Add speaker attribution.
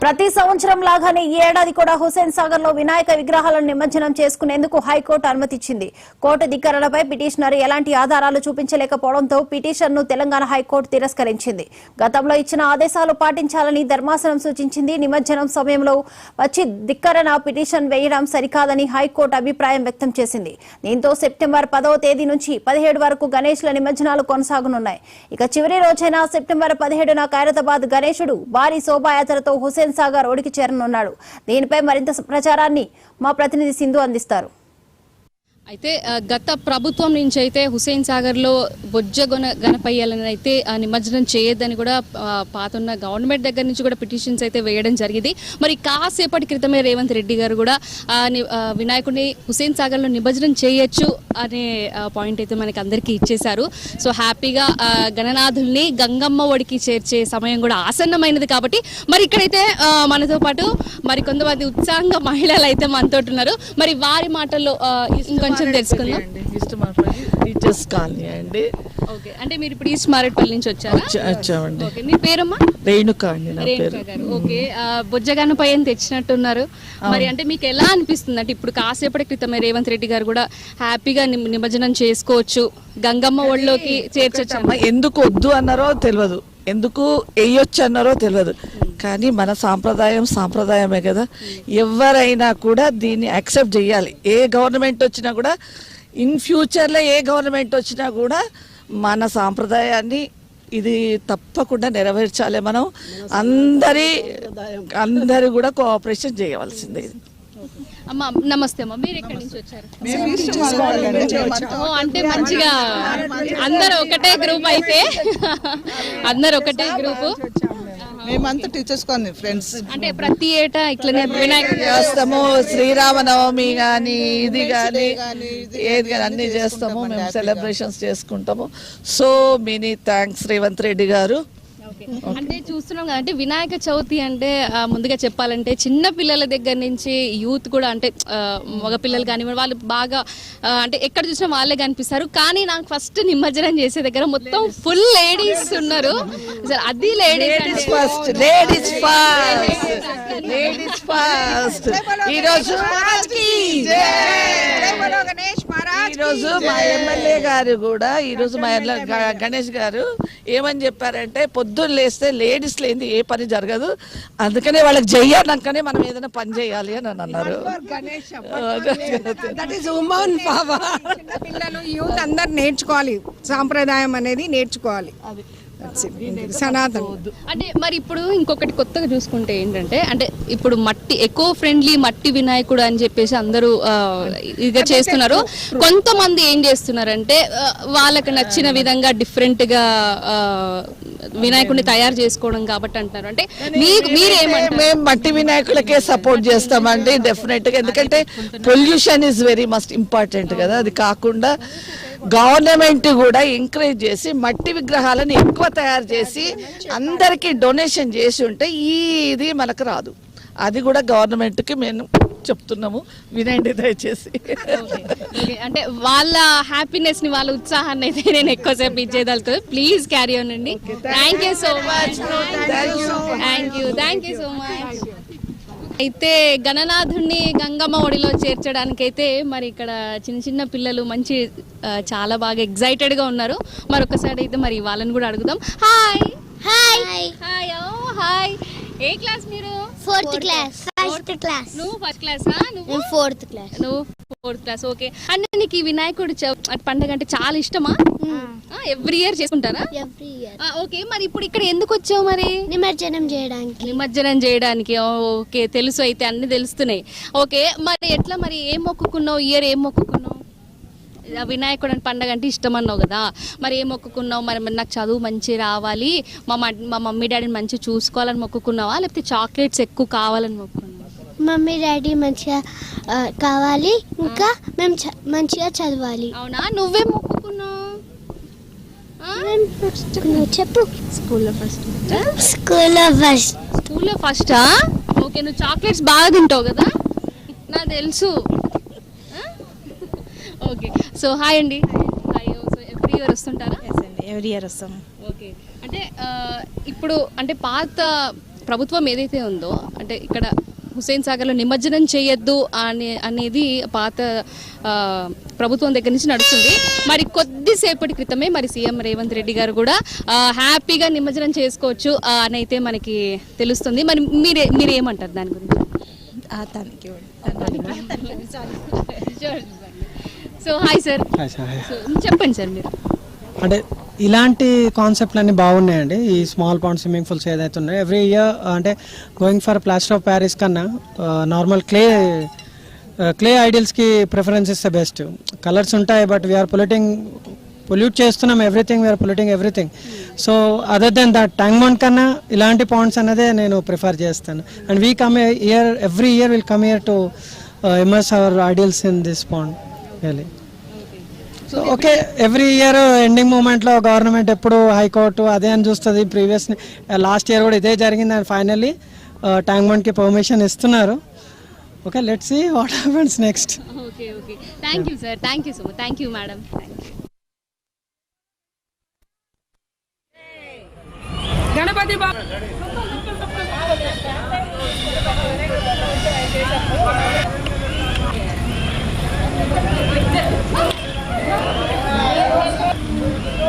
Speaker 1: ప్రతి సంవత్సరం లాగానే ఈ ఏడాది కూడా హుస్సేన్ సాగర్ లో వినాయక విగ్రహాలను నిమజ్జనం చేసుకునేందుకు హైకోర్టు అనుమతిచ్చింది. కోర్టు ధిక్కరణపై పిటిషనర్ ఎలాంటి ఆధారాలు చూపించలేకపోవడంతో పిటిషన్ను తెలంగాణ హైకోర్టు తిరస్కరించింది. గతంలో ఇచ్చిన ఆదేశాలు పాటించాలని ధర్మాసనం సూచించింది. నిమజ్జనం సమయంలో వచ్చి ధిక్కరణ పిటిషన్ వేయడం సరికాదని హైకోర్టు అభిప్రాయం వ్యక్తం చేసింది. దీంతో సెప్టెంబర్ 10వ తేదీ నుంచి 17 వరకు గణేష్ల నిమజ్జనాలు కొనసాగనున్నాయి. ఇక చివరి రోజైన సెప్టెంబర్ 17న ఖైరతాబాద్ గణేశుడు భారీ శోభాయాత్రతో హుస్సేన్ సాగర్ ఒడికి చేరనున్నాడు. దీనిపై మరింత ప్రచారాన్ని మా ప్రతినిధి సింధు అందిస్తారు.
Speaker 2: అయితే గత ప్రభుత్వం నుంచి అయితే హుస్సేన్ సాగర్లో బొజ్జ గణపయ్యాలను అయితే నిమజ్జనం చేయొద్దని కూడా పాతున్న గవర్నమెంట్ దగ్గర నుంచి కూడా పిటిషన్స్ అయితే వేయడం జరిగింది. మరి కాసేపటి క్రితమే రేవంత్ రెడ్డి గారు కూడా వినాయకుడిని హుస్సేన్ సాగర్లో నిమజ్జనం చేయొచ్చు అనే పాయింట్ అయితే మనకి అందరికీ ఇచ్చేశారు. సో హ్యాపీగా గణనాథుల్ని గంగమ్మ ఒడికి చేర్చే సమయం కూడా ఆసన్నమైనది. కాబట్టి మరి ఇక్కడైతే మనతో పాటు మరి కొంతమంది ఉత్సాహంగా మహిళలు అయితే మనతో ఉన్నారు. మరి వారి మాటల్లో ఇంకొంచెం తెలుసుకుందాం.
Speaker 3: టీచర్స్ కాలనీ అండి.
Speaker 2: ఓకే, అంటే మీరు ఇప్పుడు ఈస్ట్ మారేట్పల్లి నుంచి
Speaker 3: వచ్చామండి.
Speaker 2: ఓకే, మీ పేరమ్మా?
Speaker 3: రేణుక అండి నా పేరు.
Speaker 2: ఓకే, బొజ్జగణపై తెచ్చినట్టున్నారు. మరి అంటే మీకు ఎలా అనిపిస్తుంది? అంటే ఇప్పుడు కాసేపటి క్రితమే రేవంత్ రెడ్డి గారు కూడా హ్యాపీగా నిమజ్జనం చేసుకోవచ్చు, గంగమ్మ ఒడిలోకి చేర్చొచ్చు.
Speaker 3: ఎందుకు వద్దు అన్నారో తెలియదు, ఎందుకు వేయొచ్చు అన్నారో తెలియదు, కానీ మన సాంప్రదాయమే కదా. ఎవరైనా కూడా దీన్ని యాక్సెప్ట్ చేయాలి. ఏ గవర్నమెంట్ వచ్చినా కూడా, ఇన్ ఫ్యూచర్లో ఏ గవర్నమెంట్ వచ్చినా కూడా మన సాంప్రదాయాన్ని ఇది తప్పకుండా నెరవేర్చాలి. మనం అందరూ కూడా కోఆపరేషన్ చేయవలసిందే.
Speaker 2: అమ్మా నమస్తే అమ్మా, మీరు ఎక్కడి నుంచి వచ్చారు? అంటే మంచిగా అందరు ఒకటే గ్రూప్ అయితే అందరు ఒకటే గ్రూప్.
Speaker 3: మేమంతా టీచర్స్ కాలనీ ఫ్రెండ్స్.
Speaker 2: అంటే ప్రతి ఏటా ఇట్లనే వినాయక
Speaker 3: చేస్తాము, శ్రీరామనవమి కానీ ఇది కానీ ఏది కానీ అన్ని చేస్తాము. మేము సెలబ్రేషన్స్ చేసుకుంటాము. So many thanks Revanth Reddy గారు.
Speaker 2: అంటే చూస్తున్నాం కదా, అంటే వినాయక చవితి అంటే ముందుగా చెప్పాలంటే చిన్న పిల్లల దగ్గర నుంచి యూత్ కూడా, అంటే మగ పిల్లలు కానీ వాళ్ళు బాగా అంటే ఎక్కడ చూసినా వాళ్ళే కనిపిస్తారు. కానీ నాకు ఫస్ట్ నిమజ్జనం చేసే దగ్గర మొత్తం ఫుల్ లేడీస్ ఉన్నారు. అది లేడీస్
Speaker 3: ఫస్ట్. ఈరోజు మా ఎమ్మెల్యే గారు కూడా, ఈరోజు మా గణేష్ గారు ఏమని చెప్పారంటే, పొద్దున్న లేస్తే లేడీస్ లేని ఏ పని జరగదు, అందుకనే వాళ్ళకి చెయ్యాలనుకనే మనం ఏదైనా పని చేయాలి అని అన్నారు.
Speaker 4: పిల్లలు యూత్ అందరు నేర్చుకోవాలి, సాంప్రదాయం అనేది నేర్చుకోవాలి, సనాతనం.
Speaker 2: అంటే మరి ఇప్పుడు ఇంకొకటి కొత్తగా చూసుకుంటే ఏంటంటే, అంటే ఇప్పుడు మట్టి ఎకో ఫ్రెండ్లీ మట్టి వినాయకుడు అని చెప్పేసి అందరూ ఇదిగా చేస్తున్నారు. కొంతమంది ఏం చేస్తున్నారంటే వాళ్ళకి నచ్చిన విధంగా డిఫరెంట్ గా వినాయకుడిని తయారు చేసుకోవడం కాబట్టి అంటున్నారు. అంటే మీరేమంటారు?
Speaker 3: మేము మట్టి వినాయకులకే సపోర్ట్ చేస్తామండి డెఫినెట్ గా. ఎందుకంటే pollution is very must important కదా. అది కాకుండా గవర్నమెంట్ కూడా ఎంకరేజ్ చేసి మట్టి విగ్రహాలను ఎక్కువ తయారు చేసి అందరికీ డొనేషన్ చేసి ఉంటే ఇది మనకు రాదు. అది కూడా గవర్నమెంట్కి మేము చెప్తున్నాము, వినండి దయచేసి.
Speaker 2: అంటే వాళ్ళ హ్యాపీనెస్ ని, వాళ్ళ ఉత్సాహాన్ని అయితే నేను ఎక్కువసేపు ఇచ్చేదలుతుంది. ప్లీజ్ క్యారీ ఆన్ అండి. Thank you so much. Thank you so much. అయితే గణనాథుడిని గంగమ్మ ఒడిలో చేర్చడానికి అయితే మరి ఇక్కడ చిన్న చిన్న పిల్లలు మంచి చాలా బాగా ఎగ్జైటెడ్ గా ఉన్నారు. మరొకసారి అయితే మరి వాళ్ళని కూడా అడుగుదాం. Hi hi hi. Oh hi, ఏ క్లాస్ మీరు?
Speaker 5: Fourth class.
Speaker 2: నువ్వు ఫస్ట్ క్లాసా?
Speaker 5: నువ్వు ఫోర్త్ క్లాస్.
Speaker 2: ఓకే. అంటే నీకు ఈ వినాయకుడు పండుగ అంటే చాలా ఇష్టమా? ఎవ్రీ ఇయర్ చేసుకుంటారా?
Speaker 5: Every year.
Speaker 2: ఓకే, మరి ఇప్పుడు ఇక్కడ ఎందుకు వచ్చావు? మరి నిమజ్జనం చేయడానికి. ఓకే, తెలుసు, అయితే అన్ని తెలుస్తున్నాయి. ఓకే, మరి ఎట్లా, మరి ఏం మొక్కుకున్నావు? ఇయర్ ఏం మొక్కుకున్నావు? వినాయకుడు అని పండగ అంటే ఇష్టం అన్నావు కదా, మరి ఏం మొక్కుకున్నావు? మరి నాకు చదువు మంచి రావాలి, మా మమ్మీ డాడీని మంచిగా చూసుకోవాలని మొక్కుకున్నావా, లేకపోతే చాక్లెట్స్ ఎక్కువ కావాలని మొక్కుకున్నావా?
Speaker 5: మమ్మీ డాడీ మంచిగా కావాలి, ఇంకా మేము మంచిగా చదవాలి.
Speaker 2: అవునా? నువ్వేం మొక్కుకున్నావు?
Speaker 5: చెప్పు. స్కూల్లో
Speaker 2: ఫస్టా? ఓకే, నువ్వు చాక్లెట్స్ బాగా తింటావు కదా, నాకు తెలుసు. ఓకే, సో హాయ్ అండి. హాయ్. సో ఎవ్రీ ఇయర్ వస్తుంటారా?
Speaker 6: ఎవ్రీ ఇయర్ వస్తాం.
Speaker 2: ఓకే, అంటే ఇప్పుడు అంటే పాత ప్రభుత్వం ఏదైతే ఉందో అంటే ఇక్కడ హుస్సేన్ సాగర్లో నిమజ్జనం చేయొద్దు అనేది పాత ప్రభుత్వం దగ్గర నుంచి నడుస్తుంది. మరి కొద్దిసేపటి క్రితమే మరి సీఎం రేవంత్ రెడ్డి గారు కూడా హ్యాపీగా నిమజ్జనం చేసుకోవచ్చు అని అయితే మనకి తెలుస్తుంది. మరి మీరేమంటారు దాని గురించి? సో హాయ్ సార్, చెప్పండి సార్ మీరు.
Speaker 6: అంటే ఇలాంటి కాన్సెప్ట్లు అన్నీ బాగున్నాయండి. ఈ స్మాల్ పాండ్ స్విమ్మింగ్ పూల్స్ ఏదైతే ఉన్నాయో ఎవ్రీ ఇయర్ అంటే going for plaster of Paris కన్నా నార్మల్ క్లే ఐడియల్స్కి ప్రిఫరెన్స్ ఇస్తే బెస్ట్. కలర్స్ ఉంటాయి బట్ వీఆర్ పొల్యూట్ చేస్తున్నాం we are polluting everything. So other than that tank bund కన్నా ఇలాంటి పాండ్స్ అన్నదే నేను ప్రిఫర్ చేస్తాను. And we come every year will come here to immerse our idols in this pond really. So okay, every year ending మూమెంట్లో government ఎప్పుడు high court అదే అని చూస్తుంది. లాస్ట్ ఇయర్ కూడా ఇదే జరిగింది అండ్ ఫైనల్లీ ట్యాంక్ బండ్కి పర్మిషన్ ఇస్తున్నారు. Okay, let's see what happens next.
Speaker 2: Okay okay, thank you sir, thank you so much, thank you madam.
Speaker 7: Ganapati